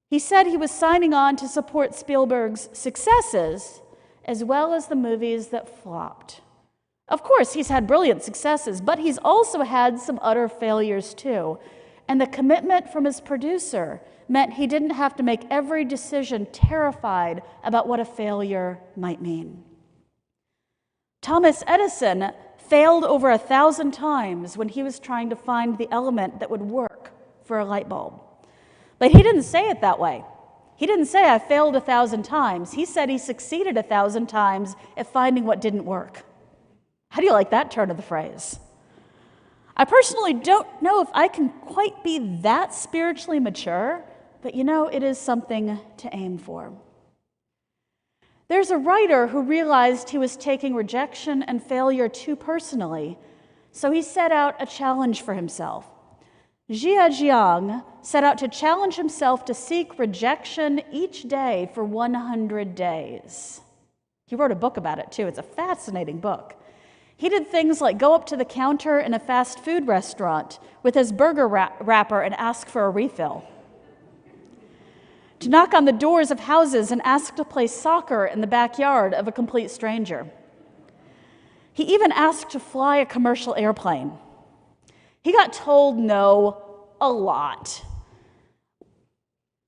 He said he was signing on to support Spielberg's successes as well as the movies that flopped. Of course, he's had brilliant successes, but he's also had some utter failures too. And the commitment from his producer meant he didn't have to make every decision terrified about what a failure might mean. Thomas Edison failed over 1,000 times when he was trying to find the element that would work for a light bulb. But he didn't say it that way. He didn't say, I failed 1,000 times. He said he succeeded 1,000 times at finding what didn't work. How do you like that turn of the phrase? I personally don't know if I can quite be that spiritually mature, but it is something to aim for. There's a writer who realized he was taking rejection and failure too personally, so he set out a challenge for himself. Jia Jiang set out to challenge himself to seek rejection each day for 100 days. He wrote a book about it too. It's a fascinating book. He did things like go up to the counter in a fast food restaurant with his burger wrapper and ask for a refill. To knock on the doors of houses and ask to play soccer in the backyard of a complete stranger. He even asked to fly a commercial airplane. He got told no a lot.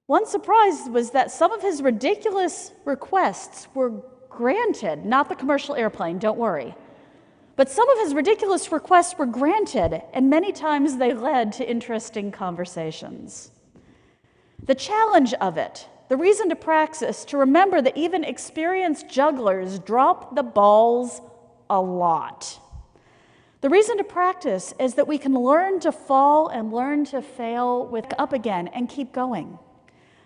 One surprise was that some of his ridiculous requests were granted, not the commercial airplane, don't worry. But some of his ridiculous requests were granted, and many times they led to interesting conversations. The challenge of it, the reason to practice, to remember that even experienced jugglers drop the balls a lot. The reason to practice is that we can learn to fall and learn to fail with up again and keep going.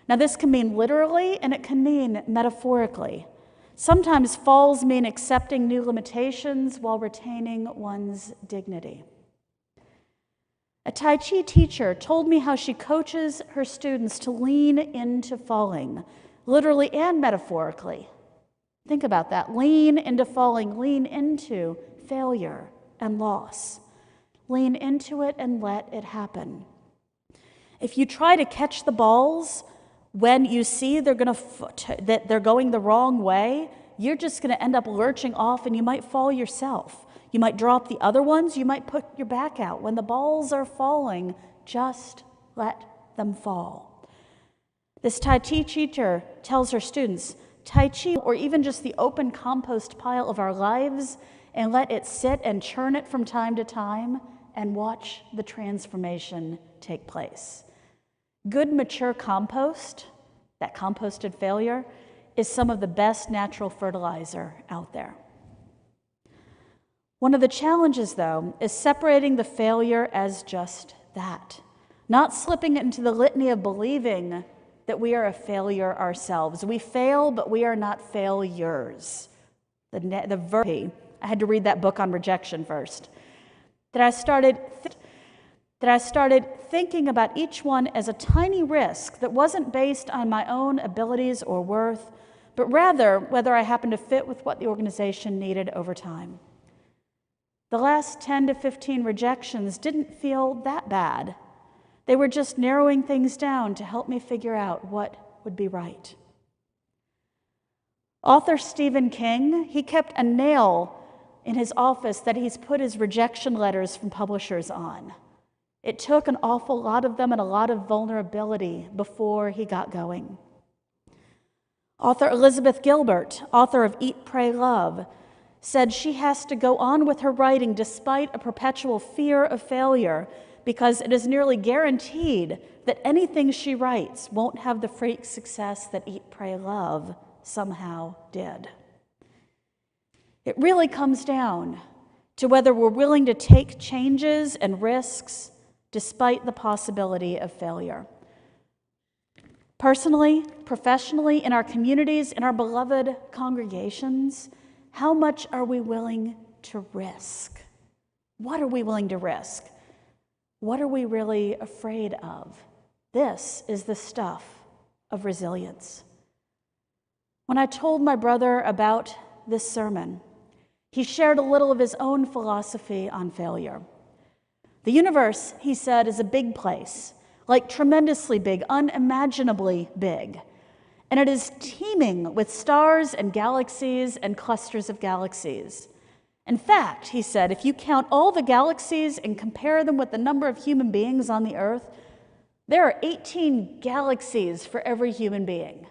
Now this can mean literally and it can mean metaphorically. Sometimes falls mean accepting new limitations while retaining one's dignity. A Tai Chi teacher told me how she coaches her students to lean into falling, literally and metaphorically. Think about that. Lean into falling, lean into failure and loss. Lean into it and let it happen. If you try to catch the balls when you see that they're going the wrong way, you're just going to end up lurching off and you might fall yourself. You might drop the other ones, you might put your back out. When the balls are falling, just let them fall. This Tai Chi teacher tells her students, Tai Chi, or even just the open compost pile of our lives, and let it sit and churn it from time to time and watch the transformation take place. Good, mature compost, that composted failure, is some of the best natural fertilizer out there. One of the challenges, though, is separating the failure as just that, not slipping into the litany of believing that we are a failure ourselves. We fail, but we are not failures. The verb, I had to read that book on rejection first. That I started thinking about each one as a tiny risk that wasn't based on my own abilities or worth, but rather whether I happened to fit with what the organization needed over time. The last 10 to 15 rejections didn't feel that bad. They were just narrowing things down to help me figure out what would be right. Author Stephen King, he kept a nail in his office that he's put his rejection letters from publishers on. It took an awful lot of them and a lot of vulnerability before he got going. Author Elizabeth Gilbert, author of Eat, Pray, Love, said she has to go on with her writing despite a perpetual fear of failure because it is nearly guaranteed that anything she writes won't have the freak success that Eat, Pray, Love somehow did. It really comes down to whether we're willing to take changes and risks despite the possibility of failure. Personally, professionally, in our communities, in our beloved congregations, how much are we willing to risk? What are we willing to risk? What are we really afraid of? This is the stuff of resilience. When I told my brother about this sermon, he shared a little of his own philosophy on failure. The universe, he said, is a big place like tremendously big, unimaginably big. And it is teeming with stars and galaxies and clusters of galaxies. In fact, he said, if you count all the galaxies and compare them with the number of human beings on the earth, there are 18 galaxies for every human being.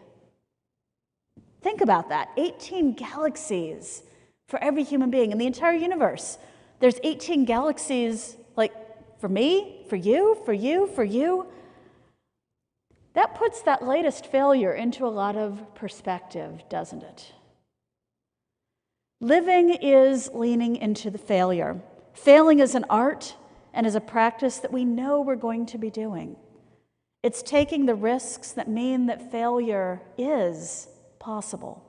Think about that, 18 galaxies for every human being in the entire universe. There's 18 galaxies, like for me, for you, for you, for you. That puts that latest failure into a lot of perspective, doesn't it? Living is leaning into the failure. Failing is an art and is a practice that we know we're going to be doing. It's taking the risks that mean that failure is possible.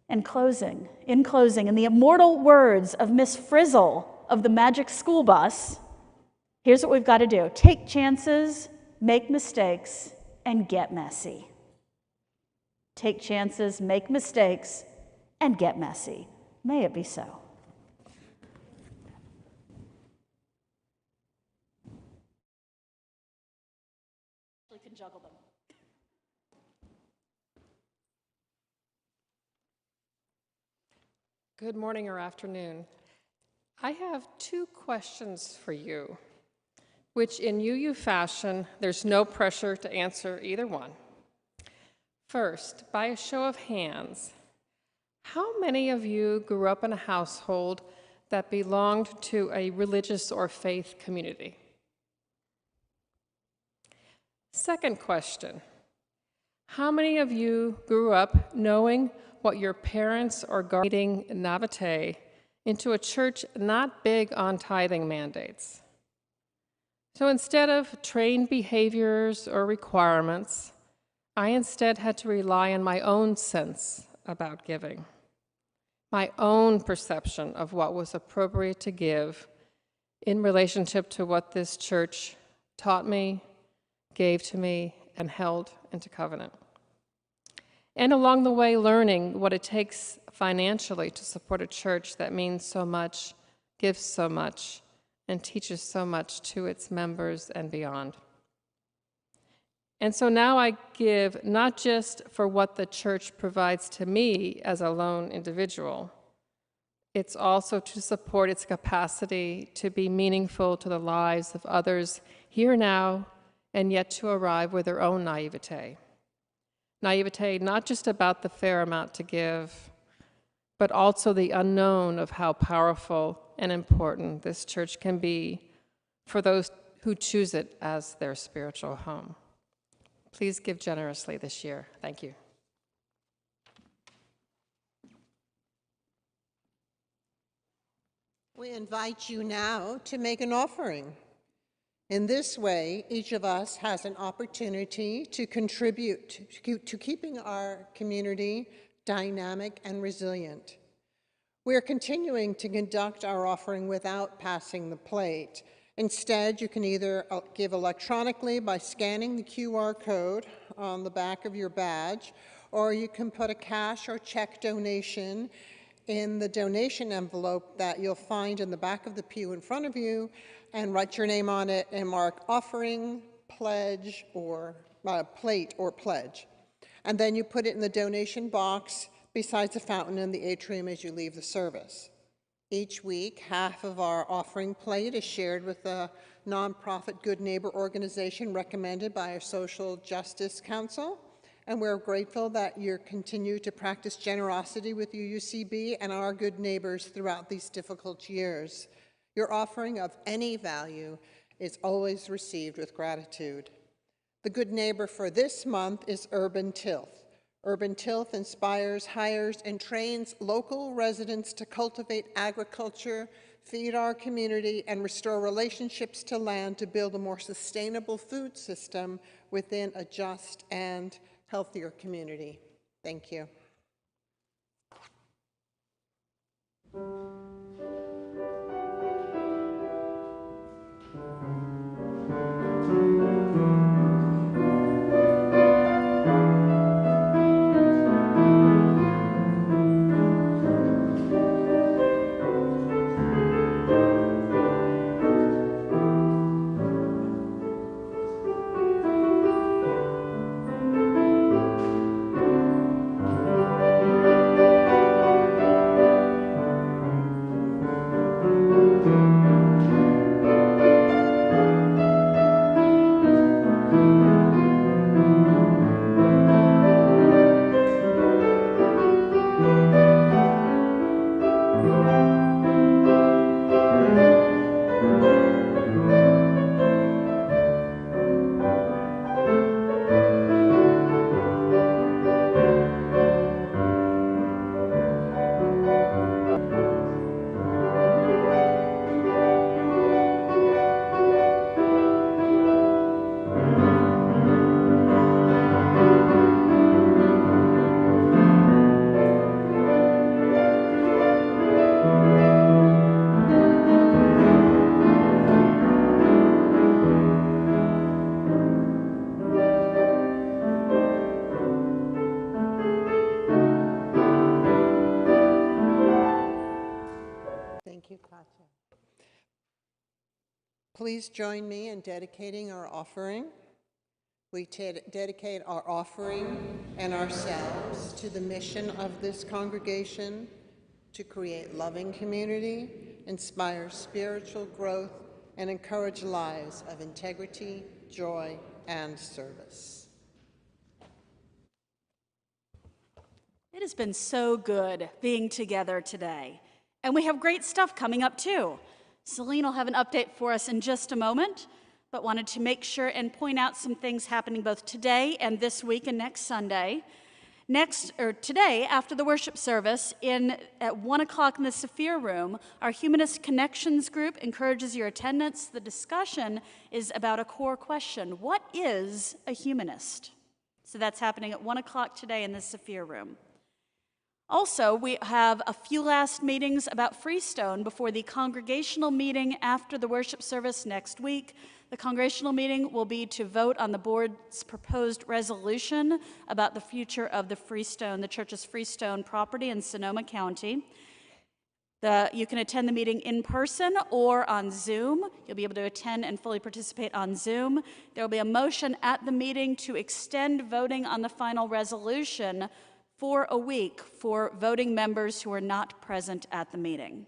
In closing, in the immortal words of Miss Frizzle of the Magic School Bus, here's what we've got to do. Take chances, make mistakes, and get messy. Take chances, make mistakes, and get messy. May it be so. We can juggle them. Good morning or afternoon. I have two questions for you, which in UU fashion, there's no pressure to answer either one. First, by a show of hands, how many of you grew up in a household that belonged to a religious or faith community? Second question, how many of you grew up knowing what your parents or guiding naivete into a church not big on tithing mandates? So instead of trained behaviors or requirements, I instead had to rely on my own sense about giving, my own perception of what was appropriate to give in relationship to what this church taught me, gave to me, and held into covenant. And along the way, learning what it takes financially to support a church that means so much, gives so much, and teaches so much to its members and beyond. And so now I give not just for what the church provides to me as a lone individual, it's also to support its capacity to be meaningful to the lives of others here now and yet to arrive with their own naivete. Naivete not just about the fair amount to give, but also the unknown of how powerful and important this church can be for those who choose it as their spiritual home. Please give generously this year. Thank you. We invite you now to make an offering. In this way, each of us has an opportunity to contribute to keeping our community dynamic and resilient. We are continuing to conduct our offering without passing the plate. Instead, you can either give electronically by scanning the QR code on the back of your badge, or you can put a cash or check donation in the donation envelope that you'll find in the back of the pew in front of you, and write your name on it and mark offering, pledge, or plate or pledge. And then you put it in the donation box beside the fountain in the atrium as you leave the service. Each week, half of our offering plate is shared with a nonprofit Good Neighbor organization recommended by our Social Justice Council. And we're grateful that you continue to practice generosity with UUCB and our good neighbors throughout these difficult years. Your offering of any value is always received with gratitude. The good neighbor for this month is Urban Tilth. Urban Tilth inspires, hires, and trains local residents to cultivate agriculture, feed our community, and restore relationships to land to build a more sustainable food system within a just and healthier community. Thank you. Please join me in dedicating our offering. We dedicate our offering and ourselves to the mission of this congregation to create loving community, inspire spiritual growth, and encourage lives of integrity, joy, and service. It has been so good being together today. And we have great stuff coming up too. Celine will have an update for us in just a moment, but wanted to make sure and point out some things happening both today and this week and next Sunday. Today, after the worship service, at 1 o'clock in the Saphir Room, our Humanist Connections group encourages your attendance. The discussion is about a core question: what is a humanist? So that's happening at 1 o'clock today in the Saphir Room. Also, we have a few last meetings about Freestone before the congregational meeting after the worship service next week. The congregational meeting will be to vote on the board's proposed resolution about the future of the church's Freestone property in Sonoma County. You can attend the meeting in person or on Zoom. You'll be able to attend and fully participate on Zoom. There will be a motion at the meeting to extend voting on the final resolution for a week for voting members who are not present at the meeting.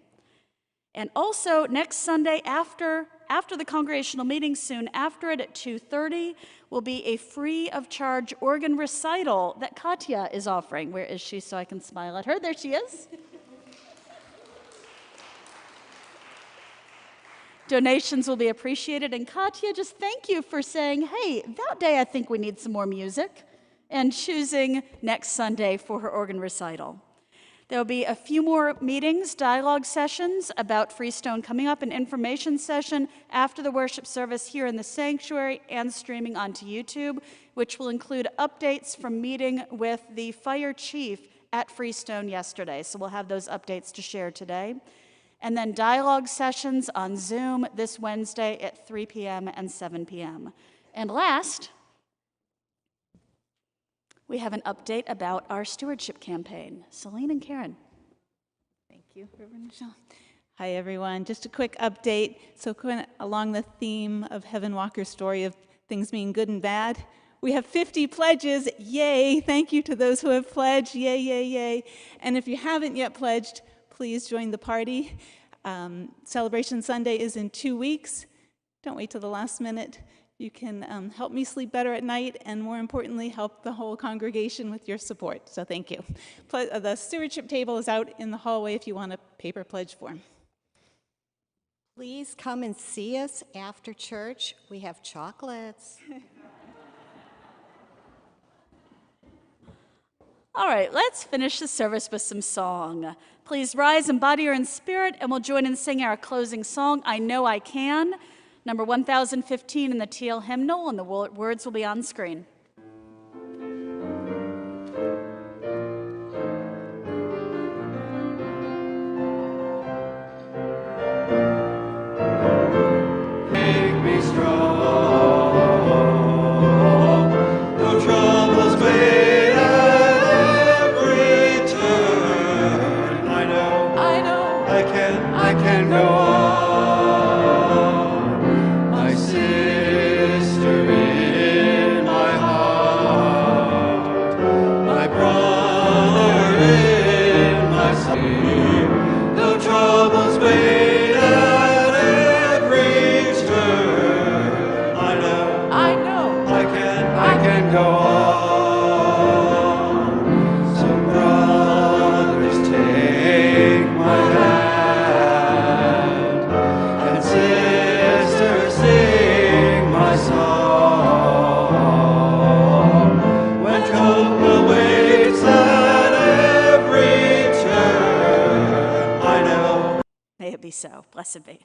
And also, next Sunday, after the congregational meeting, soon after it at 2:30, will be a free of charge organ recital that Katya is offering. Where is she so I can smile at her? There she is. Donations will be appreciated. And Katya, just thank you for saying, hey, that day I think we need some more music, and choosing next Sunday for her organ recital. There will be a few more meetings, dialogue sessions about Freestone coming up, an information session after the worship service here in the sanctuary and streaming onto YouTube, which will include updates from meeting with the fire chief at Freestone yesterday. So we'll have those updates to share today. And then dialogue sessions on Zoom this Wednesday at 3 p.m. and 7 p.m. And last, we have an update about our stewardship campaign. Celine and Karen. Thank you, Reverend Michelle. Hi, everyone. Just a quick update. So along the theme of Heaven Walker's story of things being good and bad, we have 50 pledges. Yay! Thank you to those who have pledged. Yay, yay, yay. And if you haven't yet pledged, please join the party. Celebration Sunday is in 2 weeks. Don't wait till the last minute. You can help me sleep better at night, and more importantly, help the whole congregation with your support. So thank you. The stewardship table is out in the hallway if you want a paper pledge form. Please come and see us after church. We have chocolates. All right, let's finish the service with some song. Please rise in body or in spirit, and we'll join in singing our closing song, I Know I Can, number 1015 in the TL hymnal, and the words will be on screen. Make me strong, no troubles wait at every turn. I know, I can go on. My sister in my heart, my brother in my sleep, no troubles wait at every turn. I know, I can go on. So brothers, take my hand, and sisters, sing my song. When trouble waits at every turn, I know. May it be so. Blessed be.